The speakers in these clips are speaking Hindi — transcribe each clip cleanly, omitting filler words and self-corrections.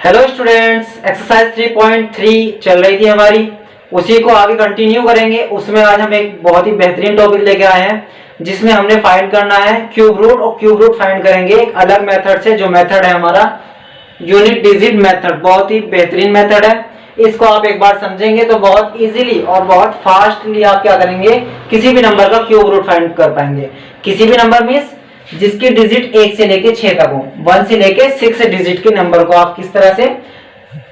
हेलो स्टूडेंट्स, एक्सरसाइज 3.3 चल रही थी हमारी, उसी को आगे कंटिन्यू करेंगे। उसमें आज हम एक बहुत ही बेहतरीन टॉपिक लेके आए हैं जिसमें हमने फाइंड करना है क्यूब रूट, और क्यूब रूट फाइंड करेंगे एक अलग मेथड से। जो मेथड है हमारा यूनिट डिजिट मेथड, बहुत ही बेहतरीन मेथड है। इसको आप एक बार समझेंगे तो बहुत इजीली और बहुत फास्टली आप क्या करेंगे, किसी भी नंबर का क्यूब रूट फाइंड कर पाएंगे। किसी भी नंबर मींस जिसकी डिजिट 1 से लेके 6 तक हो, 1 से लेके 6 डिजिट के नंबर को आप किस तरह से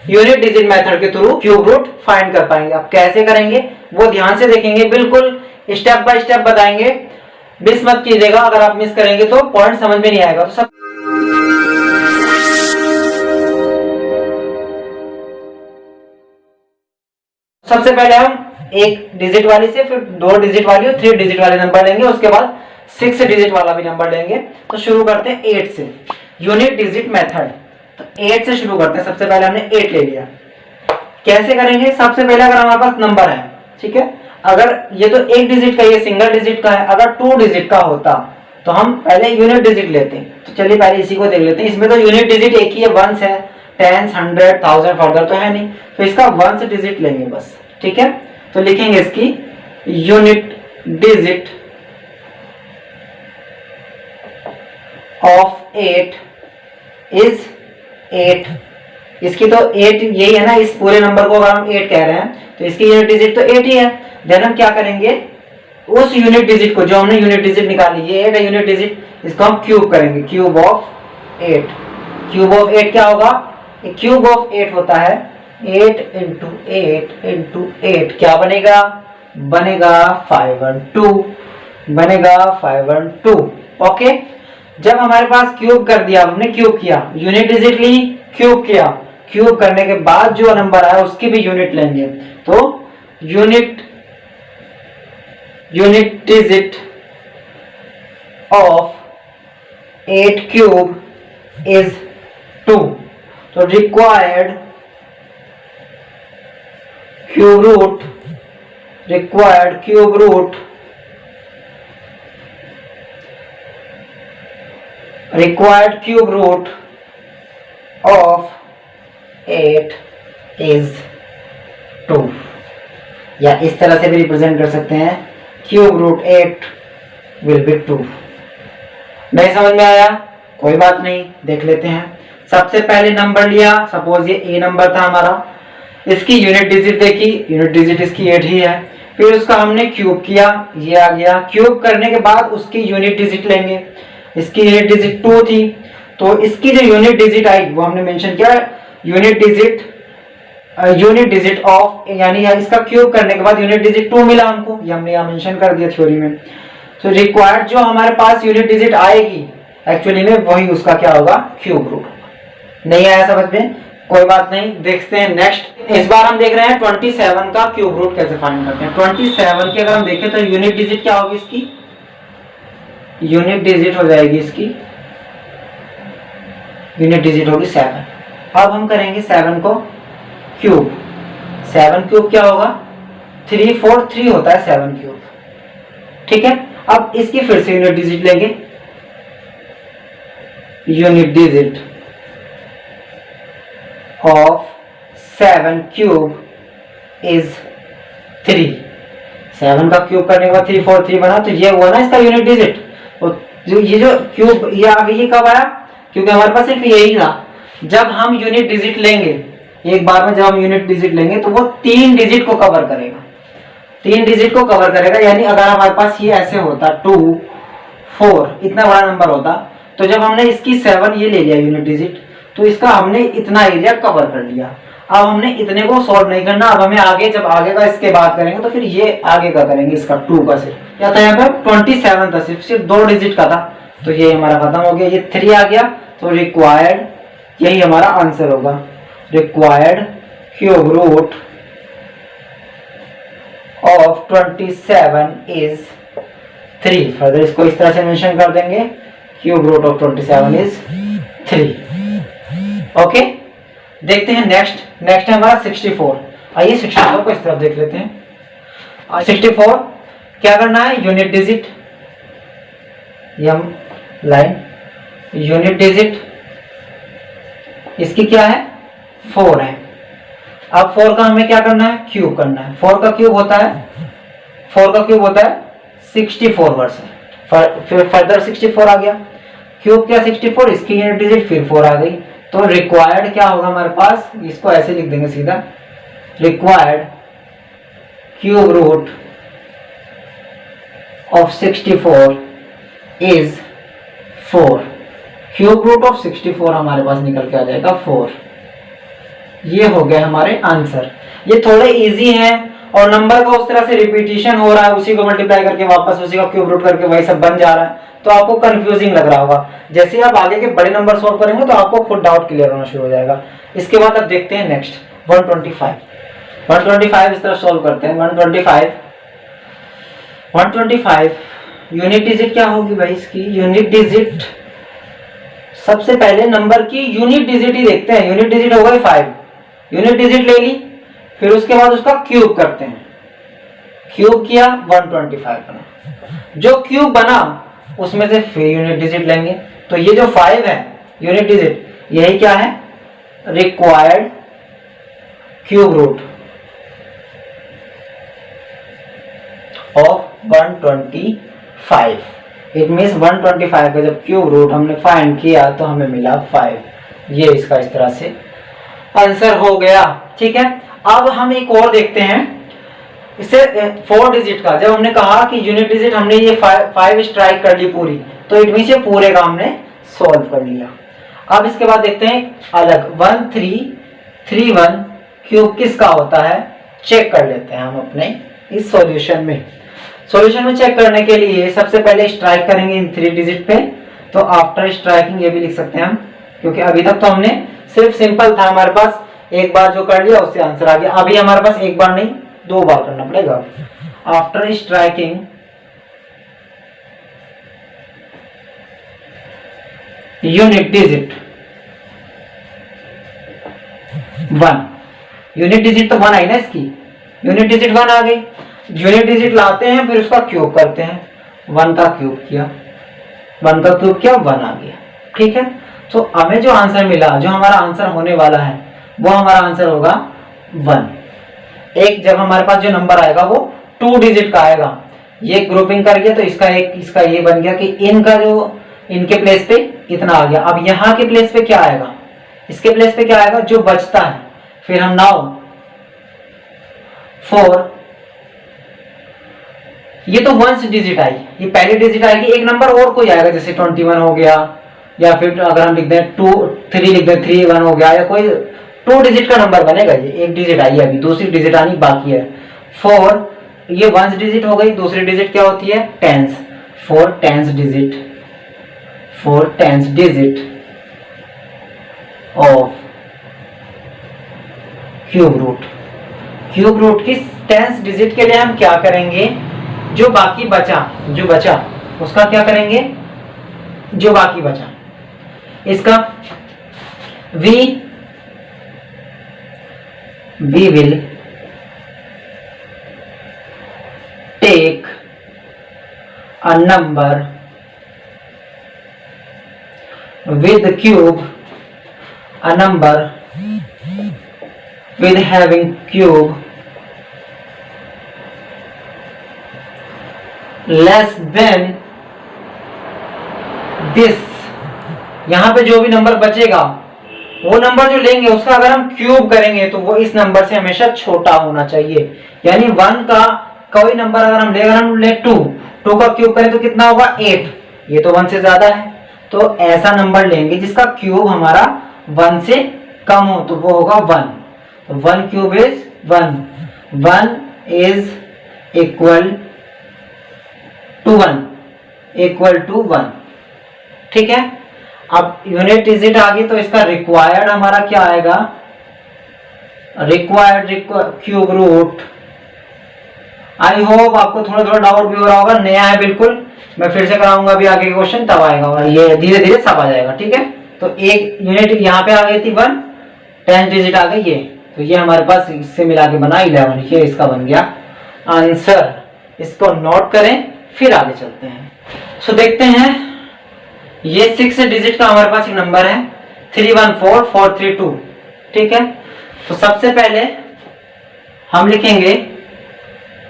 यूनिट डिजिट मेथड के थ्रू क्यूब रूट फाइंड कर पाएंगे। आप कैसे करेंगे वो ध्यान से देखेंगे, बिल्कुल स्टेप बाय स्टेप बताएंगे, मिस मत कीजिएगा। अगर आप मिस करेंगे तो पॉइंट समझ में नहीं आएगा। तो सबसे पहले हम एक डिजिट वाली से, फिर 2 डिजिट वाली और 3 डिजिट वाले नंबर लेंगे, उसके बाद 6 डिजिट वाला भी नंबर लेंगे। तो शुरू करते हैं 8 से, यूनिट डिजिट मेथड। तो 8 से शुरू करते हैं। सबसे पहले हमने 8 ले लिया। कैसे करेंगे? सबसे पहले अगर हमारे पास नंबर है, ठीक है, अगर ये तो 1 डिजिट का, ये सिंगल डिजिट का है, अगर 2 डिजिट का होता तो हम पहले यूनिट डिजिट लेते हैं। तो चलिए पहले इसी को देख लेते हैं। इसमें तो यूनिट डिजिट एक ही है, 1 है, 10, 100, 1000 फर्दर तो है नहीं, तो इसका 1 डिजिट लेंगे बस, ठीक है। तो लिखेंगे इसकी यूनिट डिजिट ऑफ 8 इज 8। इसकी तो 8 यही है ना, इस पूरे नंबर को अगर हम 8 कह रहे हैं तो इसकी यूनिट डिजिट तो 8 ही है। देन हम क्या करेंगे, उस यूनिट डिजिट को, जो हमने यूनिट डिजिट निकाली, ये 8 है यूनिट डिजिट, इसको हम क्यूब करेंगे, क्यूब ऑफ 8। क्यूब ऑफ 8 क्या होगा? क्यूब ऑफ 8 होता है 8 इंटू 8 इंटू 8, क्या बनेगा? बनेगा 512, बनेगा 512। ओके, जब हमारे पास क्यूब कर दिया, हमने क्यूब किया, यूनिट डिजिट ली, क्यूब किया, क्यूब करने के बाद जो नंबर आया उसकी भी यूनिट लेंगे। तो unit digit of 8 cube is 2। तो required cube root, required cube root, required cube root of 8 is 2। या इस तरह से भी रिप्रेजेंट कर सकते हैं, क्यूब रूट 8 will be 2। नहीं समझ में आया? कोई बात नहीं, देख लेते हैं। सबसे पहले नंबर लिया, सपोज ये ए नंबर था हमारा, इसकी यूनिट डिजिट देखी, यूनिट डिजिट इसकी 8 ही है। फिर उसका हमने क्यूब किया, ये आ गया। क्यूब करने के बाद उसकी यूनिट डिजिट लेंगे, इसकी यूनिट डिजिट 2 थी, तो इसकी जो यूनिट डिजिट आई वो हमने मेंशन किया, यूनिट डिजिट ऑफ, यानी इसका क्यूब करने के बाद यूनिट डिजिट 2 मिला हमको, ये हमने यहाँ मेंशन कर दिया थ्योरी में। तो रिक्वायर्ड जो हमारे पास यूनिट डिजिट आएगी एक्चुअली में, वही उसका क्या होगा, क्यूब रूट। नहीं आया समझ में? कोई बात नहीं, देखते हैं नेक्स्ट। इस बार हम देख रहे हैं 27 का क्यूब रूट कैसे फाइंड करते हैं। 27 की अगर हम देखें तो यूनिट डिजिट क्या होगी इसकी, यूनिट डिजिट हो जाएगी इसकी, यूनिट डिजिट होगी 7। अब हम करेंगे 7 को क्यूब। 7 क्यूब क्या होगा, 343 होता है 7 क्यूब, ठीक है। अब इसकी फिर से यूनिट डिजिट लेंगे, unit digit of 7 cube is 3। 7 का क्यूब करने के बाद 343 बना, तो ये हुआ ना इसका यूनिट डिजिट। ये जो क्यूब ये आ गई, ये कब आया? क्योंकि हमारे पास सिर्फ यही था। जब हम यूनिट डिजिट लेंगे एक बार में, जब हम यूनिट डिजिट लेंगे तो वो 3 डिजिट को कवर करेगा, 3 डिजिट को कवर करेगा। यानी अगर हमारे पास ये ऐसे होता 2 4 इतना बड़ा नंबर होता, तो जब हमने इसकी 7 ये ले लिया यूनिट डिजिट, तो इसका हमने इतना एरिया कवर कर लिया। अब हमने इतने को सॉल्व नहीं करना, अब हमें आगे, जब आगे का इसके बाद करेंगे तो फिर ये आगे का करेंगे, इसका 2 का सिर्फ क्या था, यहाँ पे 27 था, सिर्फ 2 डिजिट का था, तो ये हमारा खत्म हो गया, ये 3 आ गया। तो रिक्वायर्ड, यही हमारा आंसर होगा, required cube root of 27 is 3। Further इसको इस तरह से मेंशन कर देंगे, cube root of 27 is 3। Okay, देखते हैं नेक्स्ट है हमारा 64। आइए 64 को इस तरफ देख लेते हैं। 64 क्या करना है, यूनिट डिजिट, यम लाइन यूनिट डिजिट इसकी क्या है 4 है। अब 4 का हमें क्या करना है, क्यूब करना है। 4 का क्यूब होता है 64 वर्ष। फिर फर्दर 64 आ गया, क्यूब क्या 64, इसकी यूनिट डिजिट फिर 4 आ गई। तो रिक्वायर्ड क्या होगा हमारे पास, इसको ऐसे लिख देंगे सीधा, required cube root of 64 is 4। Cube root of 64 हमारे पास निकल के आ जाएगा 4। ये हो गया हमारे आंसर। ये थोड़े इजी हैं और नंबर का उस तरह से रिपीटिशन हो रहा है, उसी को मल्टीप्लाई करके वापस उसी का क्यूब रूट करके वही सब बन जा रहा है, तो आपको कंफ्यूजिंग लग रहा होगा। जैसे आप आगे के बड़े नंबर सॉल्व करेंगे तो आपको खुद डाउट क्लियर होना शुरू हो जाएगा। इसके बाद अब देखते हैं नेक्स्ट 125 इस तरह सॉल्व करते हैं। 125 यूनिट डिजिट क्या होगी भाई, इसकी यूनिट डिजिट, सबसे पहले नंबर की यूनिट डिजिट ही देखते हैं। यूनिट डिजिट होगा 5, यूनिट डिजिट ले ली, फिर उसके बाद उसका क्यूब करते हैं। क्यूब किया 125 बना, जो क्यूब बना उसमें से फिर यूनिट डिजिट लेंगे। तो ये जो 5 है यूनिट डिजिट, यही क्या है, required cube root of 125। It means 125 का जब क्यूब रूट हमने फाइंड किया तो हमें मिला 5। ये इसका इस तरह से आंसर हो गया। ठीक है, अब हम एक और देखते हैं इसे 4 डिजिट का। जब हमने कहा कि यूनिट डिजिट हमने ये 5 स्ट्राइक कर ली पूरी, तो इट मीन्स ये पूरे का हमने सॉल्व कर लिया। अब इसके बाद देखते हैं अलग 1331 क्यूब किसका होता है, चेक कर लेते हैं हम अपने इस सॉल्यूशन में। सॉल्यूशन में चेक करने के लिए सबसे पहले स्ट्राइक करेंगे इन 3 डिजिट पे। तो आफ्टर स्ट्राइकिंग ये भी लिख सकते हैं हम, क्योंकि अभी तक तो हमने सिर्फ सिंपल था, हमारे पास एक बार जो कर लिया उससे आंसर आ गया। अभी हमारे पास एक बार नहीं 2 बार करना पड़ेगा। After striking unit digit 1, unit digit तो 1 आई ना इसकी, यूनिट डिजिट 1 आ गई। यूनिट डिजिट लाते हैं फिर उसका क्यूब करते हैं। 1 का क्यूब किया 1 आ गया। ठीक है, तो हमें जो आंसर मिला, जो हमारा आंसर होने वाला है वो हमारा आंसर होगा 1। एक जब हमारे पास जो नंबर आएगा वो 2 डिजिट का आएगा। ये ग्रुपिंग कर गया तो इसका ये बन गया कि इनका जो इनके प्लेस पे इतना आ गया। अब यहाँ के प्लेस पे क्या आएगा, इसके प्लेस पे क्या आएगा, जो बचता है। फिर हम नाउ 4, ये तो 1 डिजिट आई, ये पहली डिजिट आएगी। एक नंबर और कोई आएगा, जैसे 21 हो गया, या फिर अगर हम लिख दें 3 लिख दें 31 हो गया, या कोई 2 डिजिट का नंबर बनेगा। ये एक डिजिट आई है, अभी दूसरी डिजिट आनी बाकी है। 4 ये 1 डिजिट हो गई, दूसरी डिजिट क्या होती है, tens. 4 tens digit of cube root की टेंस डिजिट के लिए हम क्या करेंगे, जो बचा उसका क्या करेंगे, जो बाकी बचा इसका we will take a number with cube, a number with having cube less than this। यहां पे जो भी नंबर बचेगा वो नंबर जो लेंगे उसका अगर हम क्यूब करेंगे तो वो इस नंबर से हमेशा छोटा होना चाहिए। यानी 1 का कोई नंबर अगर हम ले 2 का क्यूब करें तो कितना होगा 8, ये तो 1 से ज्यादा है। तो ऐसा नंबर लेंगे जिसका क्यूब हमारा 1 से कम हो, तो वो होगा 1। तो 1 cube is 1 is equal to 1। ठीक है, अब यूनिट डिजिट आ गई तो इसका रिक्वायर्ड हमारा क्या आएगा, required cube root. I hope आपको थोड़ा डाउट भी हो रहा होगा, नया है बिल्कुल। मैं फिर से कराऊंगा अभी आगे के क्वेश्चन, तब आएगा और ये धीरे धीरे सब आ जाएगा। ठीक है, तो एक यूनिट यहाँ पे आ गई थी 1, 10 डिजिट आ गई ये, तो ये हमारे पास इससे मिला के बना 11। ये इसका बन गया आंसर। इसको नोट करें, फिर आगे चलते हैं। सो देखते हैं, ये 6 डिजिट का हमारे पास एक नंबर है 314432। ठीक है, तो सबसे पहले हम लिखेंगे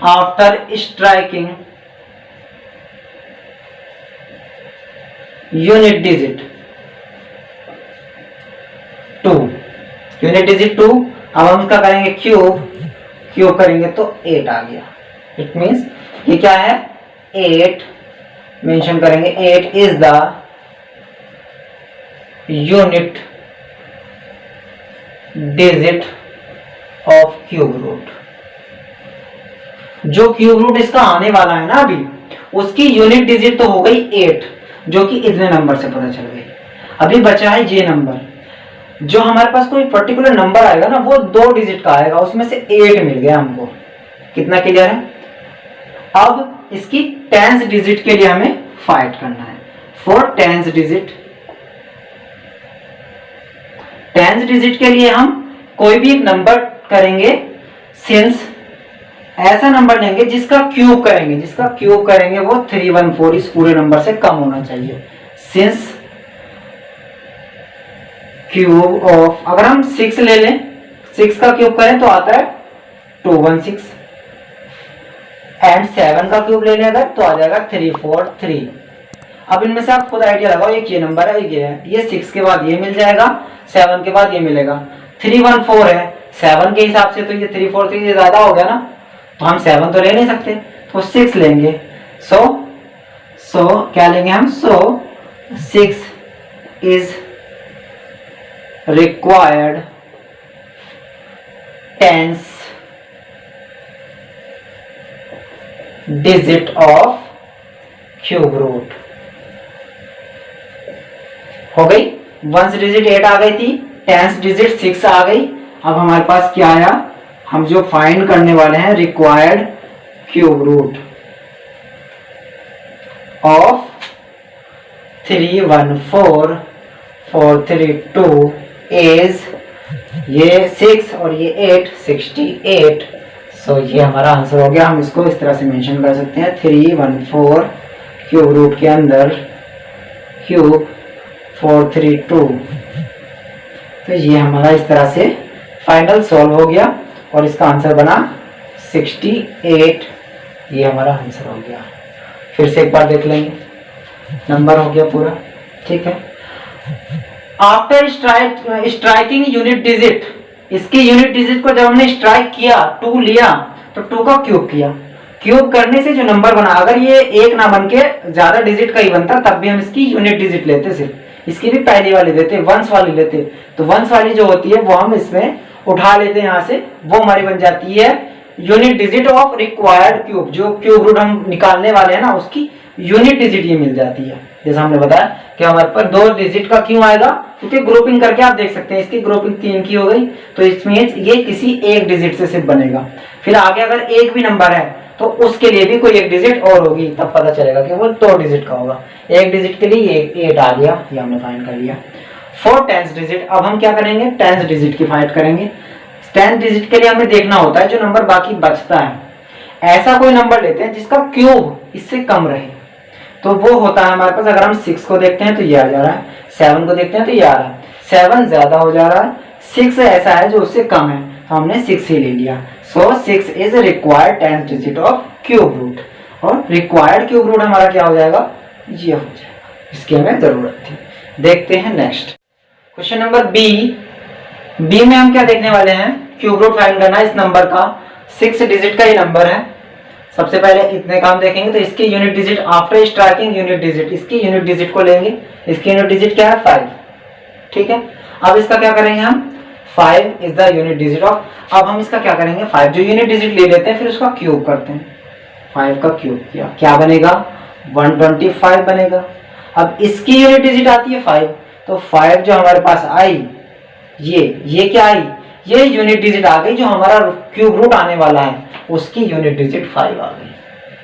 after striking unit digit 2, unit digit 2। अब हम इसका करेंगे क्यूब करेंगे तो 8 आ गया। इट मींस ये क्या है, 8 मेंशन करेंगे, 8 is the unit digit of cube root. जो क्यूब रूट इसका आने वाला है ना अभी, उसकी यूनिट डिजिट तो हो गई 8, जो कि इतने नंबर से पता चल गई। अभी बचा है ये नंबर। जो हमारे पास कोई पर्टिकुलर नंबर आएगा ना, वो 2 डिजिट का आएगा, उसमें से 8 मिल गया हमको। कितना क्लियर है? अब इसकी 10th डिजिट के लिए हमें फाइट करना है। फॉर 10th डिजिट के लिए हम कोई भी एक नंबर करेंगे, सिंस ऐसा नंबर लेंगे जिसका क्यूब करेंगे वो 314 इस पूरे नंबर से कम होना चाहिए। सिंस क्यूब ऑफ, अगर हम 6 ले लें, 6 का क्यूब करें तो आता है 216, एंड 7 का क्यूब ले लें अगर तो आ जाएगा 343। अब इनमें से आप खुद आइडिया लगाओ, एक ये नंबर है, ये 6 के बाद ये मिल जाएगा, 7 के बाद ये मिलेगा। 314 है, 7 के हिसाब से तो ये 343 ये ज्यादा हो गया ना, तो हम 7 तो ले नहीं सकते, तो 6 लेंगे। सो क्या लेंगे हम? 6 is required 10th digit of cube root. हो गई, 1st डिजिट 8 आ गई थी, 10th डिजिट 6 आ गई। अब हमारे पास क्या आया, हम जो फाइंड करने वाले हैं, required cube root of 314432 is ये 6 और ये 8, 68। सो ये हमारा आंसर हो गया। हम इसको इस तरह से मेंशन कर सकते हैं, 314 क्यूब रूट के अंदर क्यूब 432। तो ये हमारा इस तरह से फाइनल सॉल्व हो गया और इसका आंसर बना 68। ये हमारा आंसर हो गया। फिर से एक बार देख लेंगे, नंबर हो गया पूरा, ठीक है। आफ्टर स्ट्राइकिंग यूनिट डिजिट, इसकी यूनिट डिजिट को जब हमने स्ट्राइक किया, 2 लिया, तो 2 का क्यूब किया। क्यूब करने से जो नंबर बना, अगर ये 1 ना बन के ज्यादा डिजिट का ही बनता तब भी हम इसकी यूनिट डिजिट लेते, सिर्फ इसकी भी पहली वाली लेते, वंस वाली लेते। तो वंस वाली जो होती है वो हम इसमें उठा लेते हैं, यहाँ से वो हमारी बन जाती है unit digit of required cube. जो क्यूब रूट हम निकालने वाले हैं ना, उसकी यूनिट डिजिट ये मिल जाती है। जैसा हमने बताया कि हमारे पास 2 डिजिट का क्यों आएगा, क्योंकि ग्रुपिंग करके आप देख सकते हैं, इसकी ग्रुपिंग 3 की हो गई, तो इसमें ये किसी एक डिजिट से सिर्फ बनेगा। फिर आगे अगर एक भी नंबर है तो उसके लिए भी कोई एक डिजिट और होगी, तब पता चलेगा कि वो 2 डिजिट का होगा। एक डिजिट के लिए ये 8 आ गया, ये हमने फाइंड कर लिया। फॉर 10th डिजिट अब हम क्या करेंगे, 10th डिजिट की फाइंड करेंगे। 10th डिजिट के लिए हमें देखना होता है जो नंबर बाकी बचता है, ऐसा कोई नंबर लेते हैं जिसका क्यूब इससे कम रहे। तो वो होता है हमारे पास, अगर हम 6 को देखते हैं तो ये आ जा रहा है, 7 को देखते हैं तो ये आ रहा है, 7 ज्यादा हो जा रहा है, 6 ऐसा है जो उससे कम है, तो हमने 6 ही ले लिया। So 6 is required 10th digit of cube root, और रिक्वायर्ड क्यूब रूट हमारा क्या हो जाएगा, ये हो जाएगा, इसकी हमें जरूरत थी। देखते हैं नेक्स्ट क्वेश्चन नंबर बी में हम क्या देखने वाले हैं, क्यूब रूट फाइंड करना है इस नंबर का। 6 डिजिट का ये नंबर है। सबसे पहले इतने काम देखेंगे, तो इसकी unit digit after striking unit digit, इसकी यूनिट डिजिट को लेंगे। इसकी यूनिट डिजिट क्या है, 5, ठीक है। अब इसका क्या करेंगे हम, 5 is the unit digit of, अब हम इसका क्या करेंगे, 5 जो यूनिट डिजिट ले लेते हैं, फिर उसका क्यूब करते हैं। 5 का क्यूब किया, क्या बनेगा, 125 बनेगा। अब इसकी यूनिट डिजिट आती है 5, तो 5 जो हमारे पास आई, ये क्या आई, ये यूनिट डिजिट आ गई। जो हमारा क्यूब रूट आने वाला है उसकी यूनिट डिजिट 5 आ गई।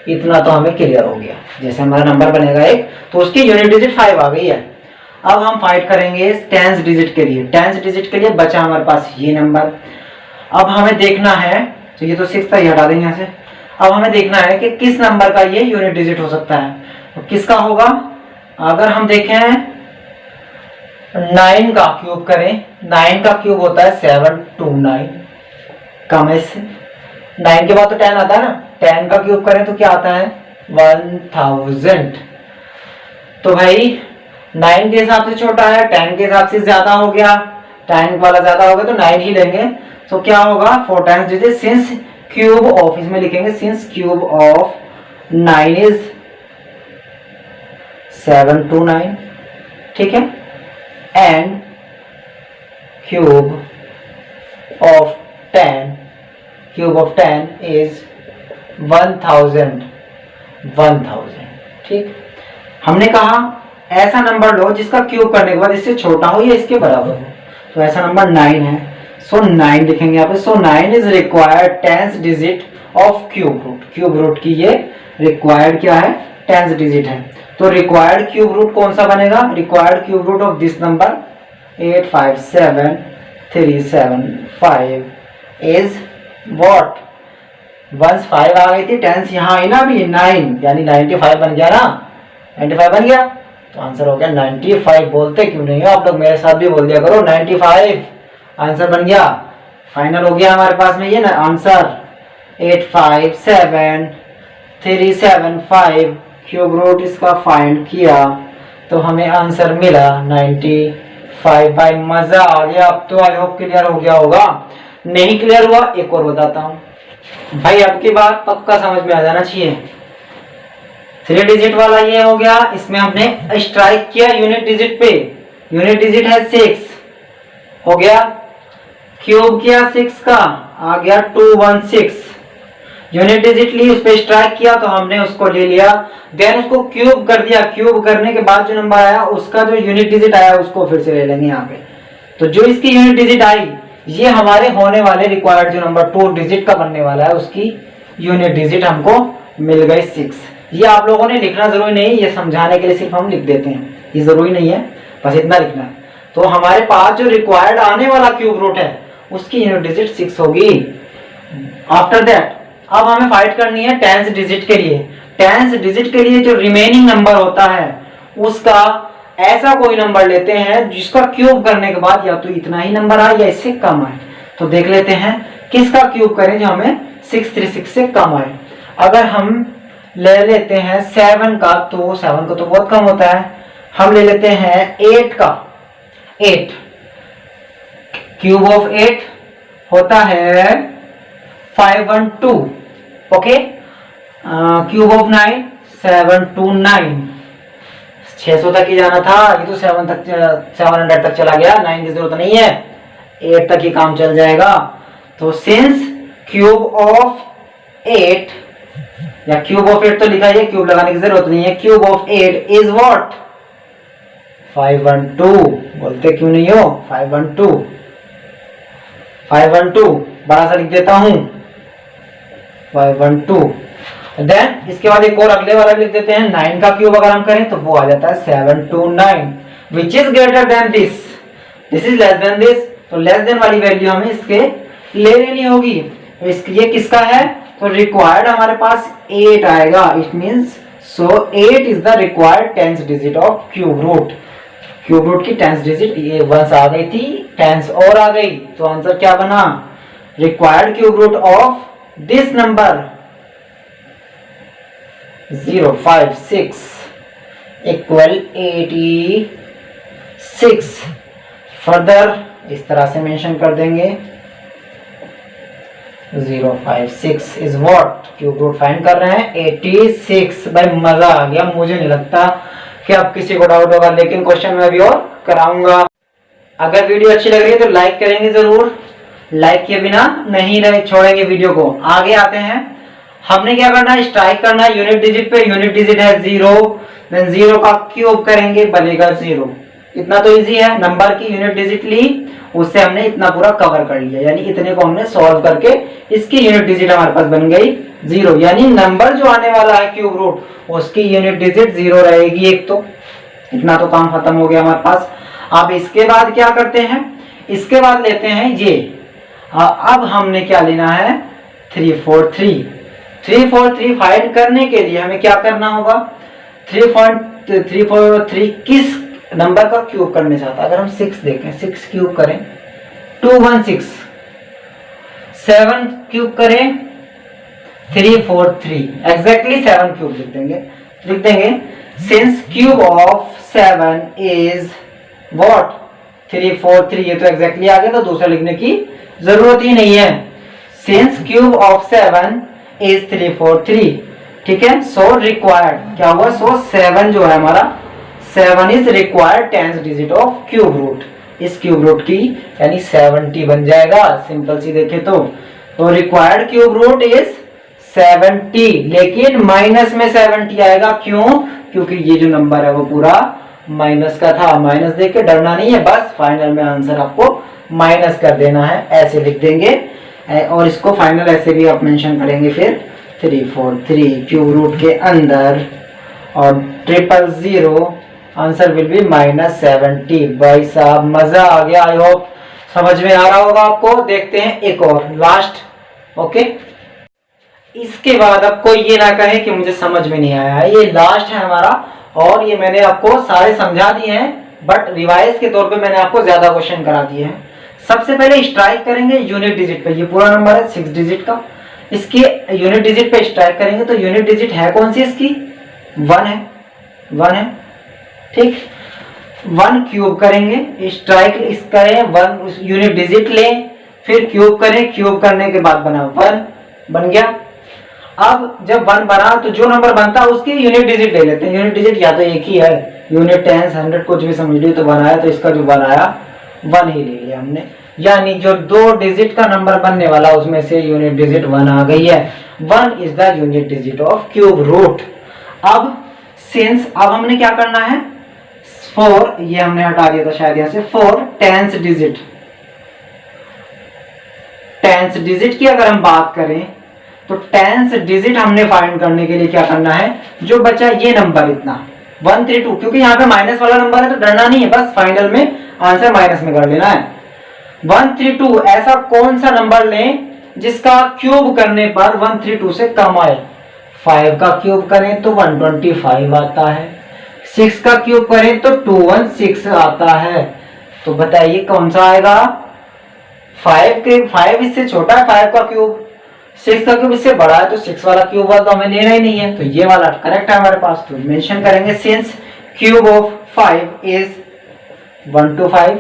इतना तो हमें क्लियर हो गया। जैसे हमारा नंबर बनेगा 1, तो उसकी यूनिट डिजिट 5 आ गई है। अब हम फाइंड करेंगे 10th डिजिट के लिए। 10th डिजिट के लिए बचा हमारे पास ये नंबर। अब हमें देखना है, तो ये तो 6 था, ये हटा देंगे यहाँ से। अब हमें देखना है कि किस नंबर का ये यूनिट डिजिट हो सकता है, तो किसका होगा। अगर हम देखें 9 का क्यूब करें, 9 का क्यूब होता है 729, कम है इससे। 9 के बाद तो 10 आता है ना, 10 का क्यूब करें तो क्या आता है 1000। तो भाई 9 के हिसाब से छोटा है, 10 के हिसाब से ज्यादा हो गया, 10 वाला ज्यादा हो गया तो 9 ही लेंगे। तो क्या होगा 4 टाइम्स दीजिए, सिंस क्यूब ऑफ, इसमें लिखेंगे सिंस क्यूब ऑफ 9 इज 729, ठीक है, and cube of 10, cube of 10 is 1000, 1000, ठीक। हमने कहा ऐसा नंबर लो जिसका क्यूब करने के बाद इससे छोटा हो या इसके बराबर हो, तो ऐसा नंबर 9 है, सो 9 लिखेंगे यहाँ पे। So 9 is required 10th digit of cube root, cube root की ये रिक्वायर्ड क्या है 10th डिजिट है। तो रिक्वायर्ड क्यूब रूट कौन सा बनेगा, required cube root of this number 857375 is what, once 5 आ गई थी, 10 यहाँ आई ना अभी 9, यानी 95 बन गया ना, 95 बन गया, तो आंसर हो गया 95। बोलते क्यों नहीं हो आप लोग, मेरे साथ भी बोल दिया करो 95, आंसर बन गया, फाइनल हो गया हमारे पास में ये ना आंसर 857375 क्यूब रूट इसका फाइंड किया तो हमें आंसर मिला 95। भाई मजा आ गया, अब तो आई होप क्लियर हो गया होगा, नहीं क्लियर हुआ एक और बताता हूँ भाई, अब की बात पक्का समझ में आ जाना चाहिए। 3 डिजिट वाला ये हो गया, इसमें हमने स्ट्राइक किया यूनिट डिजिट पे, यूनिट डिजिट है 6 हो गया, क्यूब किया 6 का आ गया 216, यूनिट डिजिट ली उस पे स्ट्राइक किया तो हमने उसको ले लिया, देन उसको क्यूब कर दिया, क्यूब करने के बाद जो नंबर आया उसका जो यूनिट डिजिट आया उसको फिर से ले लेंगे यहाँ पे। तो जो इसकी यूनिट डिजिट आई ये हमारे होने वाले रिक्वायर्ड जो नंबर 2 डिजिट का बनने वाला है उसकी यूनिट डिजिट हमको मिल गई 6। ये आप लोगों ने लिखना जरूरी नहीं, ये समझाने के लिए सिर्फ हम लिख देते हैं, ये जरूरी नहीं है, बस इतना लिखना है। तो हमारे पास जो रिक्वायर्ड आने वाला क्यूब रूट है उसकी यूनिट डिजिट 6 होगी। आफ्टर दैट अब हमें फाइट करनी है 10th डिजिट के लिए। 10th डिजिट के लिए जो रिमेनिंग नंबर होता है उसका ऐसा कोई नंबर लेते हैं जिसका क्यूब करने के बाद या तो इतना ही नंबर आए या इससे कम आए। तो देख लेते हैं किसका क्यूब करें जो हमें 636 से कम आए। अगर हम ले लेते हैं 7 का, तो 7 का तो बहुत कम होता है, हम ले लेते हैं 8 का। 8 क्यूब ऑफ 8 होता है 512, ओके। क्यूब ऑफ 9 729, 600 तक ही जाना था, ये तो 700 तक चला गया, 9 की जरूरत नहीं है, 8 तक ही काम चल जाएगा। तो सिंस क्यूब ऑफ 8 या क्यूब ऑफ 8 तो लिखा है, क्यूब लगाने की जरूरत नहीं है, क्यूब ऑफ 8 इज व्हाट 512, बोलते क्यों नहीं हो 512, 512 बड़ा सा लिख देता हूं 512। देन इसके बाद एक और अगले वाला लिख देते हैं, 9 का क्यूब अगर हम करें तो वो आ जाता है 729 which is greater than this, this is less than this, तो लेस देन वाली वैल्यू हमें इसके ले लेनी होगी। ये किसका है, तो रिक्वायर्ड हमारे पास 8 आएगा, it means so 8 is the required 10th digit of cube root. Cube root की 10th डिजिट ये 1 आ गई थी, 10 और आ गई, तो आंसर क्या बना, required cube root of this number 056 equal 86। Further इस तरह से मेंशन कर देंगे 056 is what, cube root find कर रहे हैं 86। भाई मजा आ गया, मुझे नहीं लगता कि अब किसी को डाउट होगा, लेकिन क्वेश्चन मैं अभी और कराऊंगा। अगर वीडियो अच्छी लग रही है तो लाइक करेंगे जरूर, लाइक किए बिना नहीं रहे छोड़ेंगे वीडियो को। आगे आते हैं, हमने क्या करना है, स्ट्राइक करना है यूनिट डिजिट पे, यूनिट डिजिट है 0, देन 0 का क्यूब करेंगे बनेगा 0। इतना तो इजी है, नंबर की यूनिट डिजिट ली उससे हमने इतना पूरा कवर कर लिया, यानी इतने को हमने सॉल्व करके इसकी यूनिट डिजिट हमारे पास बन गई 0, यानी नंबर जो आने वाला है क्यूब रूट उसकी यूनिट डिजिट 0 रहेगी एक, तो इतना तो काम खत्म हो गया हमारे पास। अब इसके बाद क्या करते हैं, इसके बाद लेते हैं ये, अब हमने क्या लेना है 343। 343 फाइंड करने के लिए हमें क्या करना होगा, 343 किस नंबर का क्यूब करने चाहता है। अगर हम 6 देखें, 6 क्यूब करें 216, 7 क्यूब करें 343, एग्जैक्टली 7 क्यूब लिख देंगे। Since cube of 7 is what 343, ये तो एग्जैक्टली आ गया, तो दूसरा लिखने की जरूरत ही नहीं है। सिंस क्यूब ऑफ 7 इज 343, ठीक है। सो रिक्वायर्ड क्या हुआ, सो 7 जो है हमारा 7 is required 10th digit of cube root. इस क्यूब रूट की यानी 70 बन जाएगा, सिंपल सी देखे तो रिक्वायर्ड क्यूब रूट इज 70, लेकिन माइनस में 70 आएगा। क्यों? क्योंकि ये जो नंबर है वो पूरा माइनस का था। माइनस देख के डरना नहीं है, बस फाइनल में आंसर आपको माइनस कर देना है, ऐसे लिख देंगे। और इसको फाइनल ऐसे भी आप मेंशन करेंगे फिर 343 क्यूब रूट के अंदर, और 000 आंसर विल बी -70। भाई साहब मजा आ गया, आई होप समझ में आ रहा होगा आपको। देखते हैं एक और लास्ट, ओके। इसके बाद अब कोई ये ना कहे कि मुझे समझ में नहीं आया, ये लास्ट है हमारा, और ये मैंने आपको सारे समझा दिए हैं, बट रिवाइज के तौर पे मैंने आपको ज्यादा क्वेश्चन करा दिए हैं। सबसे पहले स्ट्राइक करेंगे यूनिट डिजिट पे, ये पूरा नंबर है 6 डिजिट का, इसके यूनिट डिजिट पे स्ट्राइक करेंगे तो यूनिट डिजिट है कौन सी इसकी, 1 है, ठीक। 1 क्यूब करेंगे, स्ट्राइक इस करें 1 यूनिट डिजिट लें, फिर क्यूब करें, क्यूब करने के बाद बना 1 बन गया। अब जब 1 बना तो जो नंबर बनता है उसकी यूनिट डिजिट ले लेते हैं। यूनिट डिजिट या तो एक ही है, यूनिट 10 100 कुछ भी समझ ली, तो बनाया तो इसका जो बनाया 1 ही ले लिया हमने, यानी जो 2 डिजिट का नंबर बनने वाला उसमें से यूनिट डिजिट 1 आ गई है। 1 is the unit digit of cube root. अब सिंस अब हमने क्या करना है, 4 ये हमने हटा दिया था शायद यहाँ से, 4 10th डिजिट की अगर हम बात करें तो 10th डिजिट हमने फाइंड करने के लिए क्या करना है, जो बचा ये नंबर इतना 132, क्योंकि यहाँ पे माइनस वाला नंबर है तो डरना नहीं है, बस फाइनल में आंसर माइनस में कर लेना है। 132 ऐसा कौन सा नंबर लें जिसका क्यूब करने पर 132 से कम आए। 5 का क्यूब करें तो 125 आता है, 6 का क्यूब करें तो 216 आता है। तो बताइए कौन सा आएगा, 5 इससे छोटा है 5 का क्यूब, 6 का क्यूब इससे बड़ा है, तो 6 वाला क्यूब वाला तो हमें लेना ही नहीं है, तो ये वाला करेक्ट है हमारे पास। तो मेंशन करेंगे since cube of 5 is 125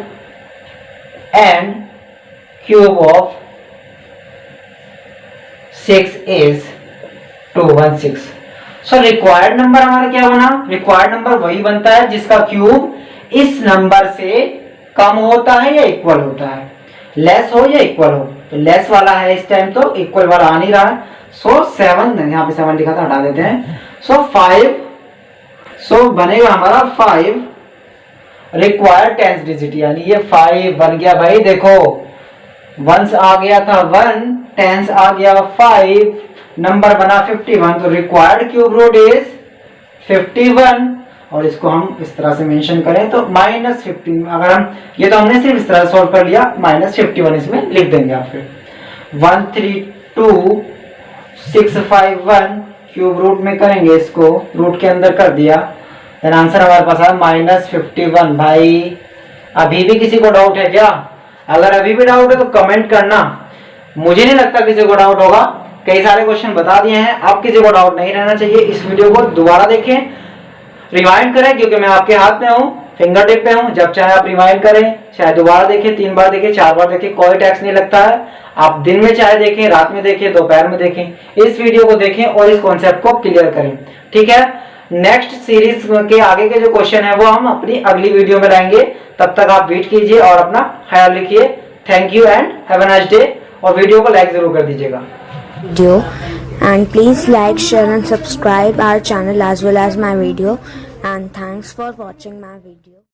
and cube of 6 is 216। So required number हमारा क्या बना, रिक्वायर्ड नंबर वही बनता है जिसका क्यूब इस नंबर से कम होता है या इक्वल होता है, लेस हो या इक्वल हो। तो लेस वाला है इस टाइम, तो इक्वल वाला आ नहीं रहा है। सो 7, यहाँ पे 7 लिखा था हटा देते हैं। सो 5, सो बनेगा हमारा 5 रिक्वायर्ड 10th डिजिट, यानी ये 5 बन गया। भाई देखो 1 आ गया था 1, 10 आ गया 5, नंबर बना 51, तो रिक्वायर्ड क्यूब रूट इज 51। और इसको हम इस तरह से मेंशन करें तो -15, अगर हम ये तो हमने सिर्फ इस तरह सॉल्व कर लिया, -51 इसमें लिख देंगे आप। फिर 132,651 क्यूब रूट में करेंगे, इसको रूट के अंदर कर दिया, देन आंसर हमारे पास आया -51। भाई अभी भी किसी को डाउट है क्या? अगर अभी भी डाउट है तो कमेंट करना, मुझे नहीं लगता किसी को डाउट होगा, कई सारे क्वेश्चन बता दिए हैं, अब किसी को डाउट नहीं रहना चाहिए। इस वीडियो को दोबारा देखें, रिवाइंड करें, क्योंकि मैं आपके हाथ में हूँ, फिंगर टिप पे हूँ, जब चाहे आप रिवाइंड करें, चाहे दोबारा देखें, 3 बार देखें, 4 बार देखें, कोई टैक्स नहीं लगता है। आप दिन में चाहे देखें, रात में देखें, दोपहर में देखें, इस वीडियो को देखें और इस कॉन्सेप्ट को क्लियर करें, ठीक है। नेक्स्ट सीरीज के आगे के जो क्वेश्चन है वो हम अपनी अगली वीडियो में लाएंगे, तब तक आप वेट कीजिए और अपना ख्याल रखिए। Thank you and have a nice day, और वीडियो को लाइक जरूर कर दीजिएगा। And please like, share and subscribe our channel as well as my video, and thanks for watching my video.